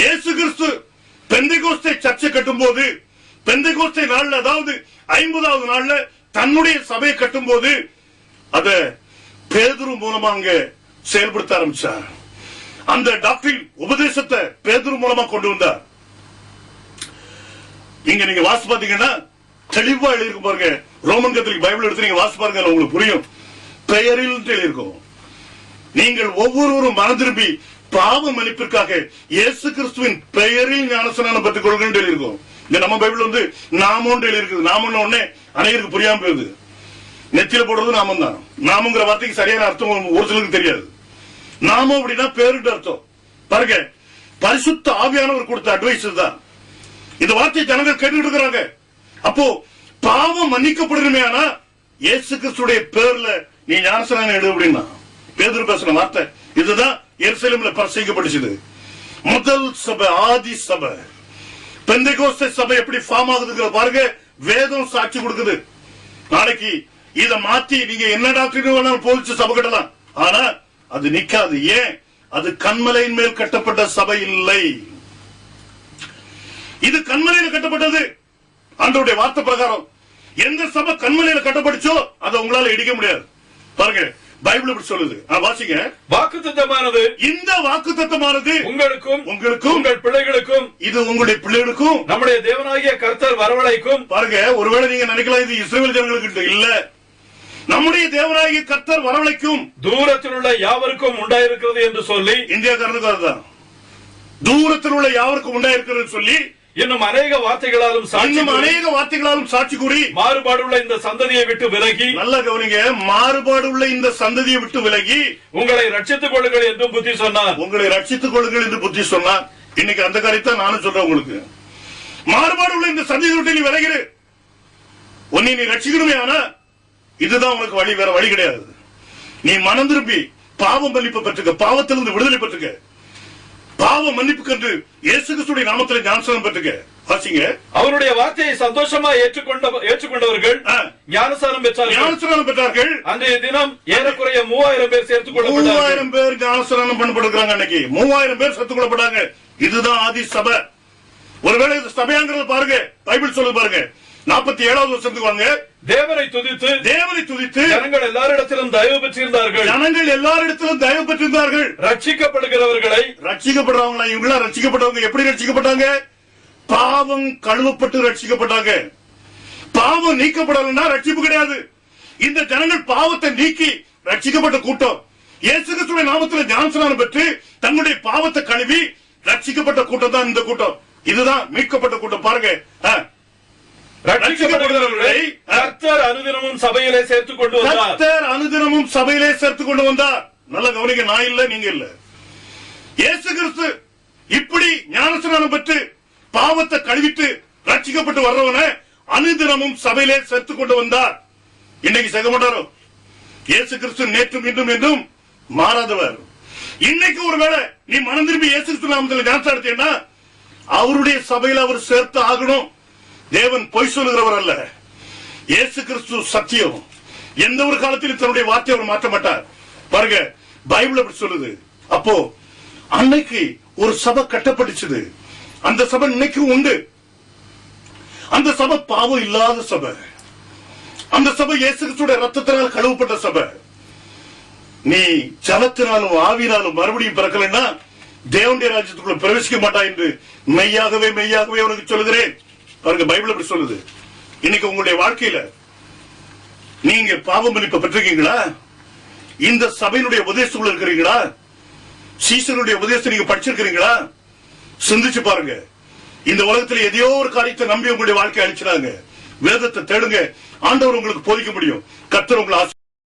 இயேசு கிறிஸ்து பெந்தெகோஸ்தே சர்ச்சை கட்டும் போது, பெந்தெகோஸ்தே நாள்ல, அதாவது 50வது நாள்ல தன்னுடைய சபையை கட்டும் போது அத பேதுரு மூலமா அங்க செயல்படுத்த ஆரம்பிச்சார். அந்த டாக்டரின் உபதேசத்தை பேதுரு மூலமா கொண்டு வந்தார். இங்க நீங்க வாசி பாத்தீங்கன்னா தெளிவா எழுதிருக்கும் பாருங்க. ரோமன் கத்தோலிக் பைபிள் எடுத்து நீங்க வாசி பாருங்க, உங்களுக்கு புரியும். பெயரில் எழுதியிருக்கும், நீங்கள் ஒவ்வொருவரும் மனம் திரும்பி பாவ மன்னிப்பிற்காக இயேசு கிறிஸ்துவின் பெயரில் ஞானஸ்நானம் பெற்றுக் கொள்ளுங்கள் எழுதியிருக்கும். இந்த நம்ம பைபிள் வந்து நாமோன்னு எழுதியிருக்குது. நாமன்னு உடனே அனைவருக்கு புரியாம போகுது. நெத்தியில போடுறது நாமம் தான். நாமங்கிற வார்த்தைக்கு சரியான அர்த்தம் ஒரு சிலருக்கு தெரியாது. நாமம் அப்படின்னா பேருட்டு அர்த்தம். பாருங்க, பரிசுத்த ஆவியானவர் கொடுத்த அட்வைஸ் தான். இந்த வார்த்தையை ஜனங்கள் கேட்டுட்டு இருக்கிறாங்க. அப்போ பாவம் மன்னிக்கப்படுமே, ஆனா இயேசு கிறிஸ்துடைய பேர்ல நீ ஞானஸ்நானம் எடு அப்படின்னா பேதுரு பேசின வார்த்தை இதுதான். எருசலேம்ல பிரசங்கிக்கப்பட்டுச்சு. முதல் சபை, ஆதி சபை, பெந்தெகோஸ்தே சபை எப்படி ஃபார்ம் ஆகுதுங்கிற பாருங்க. வேதம் சாட்சி கொடுக்குது. நாளைக்கு இத மாத்தி நீங்க என்ன டாக்டர் வேணாலும் போதிச்சு சபை கட்டலாம், ஆனா அது நிக்காது. ஏன்? அது கண்மலையின் மேல் கட்டப்பட்ட சபை இல்லை. இது கண்மலையில கட்டப்பட்டது. ஆண்டவருடைய வார்த்தை பிரகாரம் எந்த சபை கண்மலையில கட்டப்பட்டுச்சோ அதை உங்களால இடிக்க முடியாது. பாருங்க, பைபிள் இப்படி சொல்லுது. வாசிங்க. வாக்குத்தத்தமானது, இந்த வாக்குத்தத்தமானது உங்களுக்கும் உங்கள் பிள்ளைகளுக்கும், இது உங்களுடைய பிள்ளைகளுக்கும் நம்முடைய தேவனாகிய கர்த்தர் வரவழைக்கும். பாருங்க, ஒருவேளை நீங்க நினைக்கலாம் இது இஸ்ரவேல் ஜனங்களுக்கு இல்ல, நம்முடைய தேவனாகிய கர்த்தர் வரவழைக்கும் தூரத்தில் உள்ள யாவருக்கும் உண்டாயிருக்கிறது என்று சொல்லி, இந்தியாக்காரனுக்கு அதுதான், தூரத்தில் உள்ள யாவருக்கும் உண்டாயிருக்கிறது சொல்லி இன்னும் அநேக வார்த்தைகளாலும் சாட்சி கூறி மாறுபாடுள்ள இந்த சந்ததியை விட்டு விலகி, நல்ல கவனிங்க, மாறுபாடுள்ள இந்த சந்ததியை விட்டு விலகி உங்களை ரட்சித்துக் கொள்ளுங்கள் என்று புத்தி சொன்னார். உங்களை ரட்சித்துக் கொள்ளுங்கள் என்று புத்தி சொன்னார். இன்னைக்கு அந்த காரியத்தை நானும் சொல்றேன் உங்களுக்கு. மாறுபாடுள்ள இந்த சந்ததியை விட்டு நீ விலகிடு, உன்னை நீ ரட்சிக்கணுமே, ஆனா இதுதான் உனக்கு வழி, வேற வழி கிடையாது. நீ மனம் திரும்பி பாவம் மன்னிப்பு பெற்றுக்க, பாவத்திலிருந்து விடுதலை பெற்றுக்க, பாவ மன்னிப்பு கண்டு இயேசு கிறிஸ்துவின் நாமத்திலே ஞானஸ்நானம் பெற்றுக்க. வாசிங்க. அவருடைய வார்த்தையை சந்தோஷமா ஏற்றுக்கொண்டவர்கள் ஞானஸ்நானம் பெற்றார்கள். அன்றைய தினம் ஏறக்குறைய 3000 பேர் சேர்த்துக் கொள்ளப்பட்டார்கள். 3000 பேர் ஞானஸ்நானம் பண்ணப்படுகிறாங்க. அன்னைக்கு 3000 பேர் சேர்த்துக் கொள்ளப்பட்டாங்க. இதுதான் ஆதி சபை. ஒருவேளை இது சபையாங்கிறது பாருங்க, பைபிள் சொல்லு பாருங்க. 47வது வருஷத்துக்கு வாங்க. தேவனை துதித்து ஜனங்கள் எல்லாரிடத்திலும் தயவு பெற்றிருந்தார்கள். ரட்சிக்கப்படுறவங்களா இவங்களா ரட்சிக்கப்பட்டவங்க எப்படி ரட்சிக்கப்பட்டாங்க? பாவம் கழுவப்பட்டு ரட்சிக்கப்பட்டாங்க. பாவம் நீக்கப்படலன்னா ரட்சிப்பு கிடையாது. இந்த ஜனங்கள் பாவத்தை நீக்கி ரட்சிக்கப்பட்ட கூட்டம். இயேசு கிறிஸ்துவின் நாமத்தில் ஞானஸ்நானம் பெற்று தங்களுடைய பாவத்தை கழுவி ரட்சிக்கப்பட்ட கூட்டம் தான் இந்த கூட்டம். இதுதான் மீட்கப்பட்ட கூட்டம். பாருங்க, ரட்சிக்கப்படுகிறவர்களை கர்த்தர் அனுதினமும் சபையிலே சேர்த்துக் கொண்டு வந்தார். நல்ல கவனிக்க, நான் இல்ல, நீங்க இல்ல. இயேசு கிறிஸ்து இப்படி ஞானஸ்நானம் பெற்று பாவத்தை கழுவிட்டு ரட்சிக்கப்பட்டு வர்றவன அனுதினமும் சபையிலே சேர்த்துக் கொண்டு வந்தார். இன்னைக்கு செய்ய மாட்டாரோ? இயேசு கிறிஸ்து நேற்றும் இன்றும் என்றும் மாறாதவர். இன்னைக்கு ஒருவேளை நீ மனம் திரும்பி இயேசு கிறிஸ்து நாமத்தில் ஞானஸ்நானம் எடுத்தீங்கன்னா அவருடைய சபையில் அவர் சேர்த்து ஆகணும். தேவன் பொய் சொல்லுகிறவர் அல்ல. இயேசு கிறிஸ்து சத்தியம். எந்த ஒரு காலத்திலும் தன்னுடைய வார்த்தையை அவர் மாற்ற மாட்டார். பாருங்க, பைபிள் அப்படி சொல்லுது. அப்போ அன்னைக்கு ஒரு சபை கட்டப்பட்டுச்சு. அந்த சபை இன்னைக்கும் உண்டு. அந்த சபை பாவம் இல்லாத சபை. அந்த சபை இயேசு கிறிஸ்துடைய ரத்தத்தினால் கழுவப்பட்ட சபை. நீ ஜலத்தினாலும் ஆவினாலும் மறுபடியும் பிறக்கலைன்னா தேவனுடைய ராஜ்யத்துக்குள்ள பிரவேசிக்க மாட்டாய் என்று மெய்யாகவே உனக்கு சொல்லுகிறேன். பாருங்க, பைபிள் அப்படி சொல்லுது. இன்னைக்கு உங்களுடைய வாழ்க்கையில நீங்க பாவ மன்னிப்பு பெற்றிருக்கீங்களா? இந்த சபையினுடைய உபதேசத்துக்குள்ள இருக்கிறீங்களா? சீசனுடைய உபதேசத்தை நீங்க படிச்சிருக்கிறீங்களா? சிந்திச்சு பாருங்க. இந்த உலகத்தில் எதையோ ஒரு காரியத்தை நம்பி உங்களுடைய வாழ்க்கை அழிச்சிடாங்க. வேதத்தை தேடுங்க. ஆண்டவர் உங்களுக்கு போதிக்க முடியும். கர்த்தர் உங்களை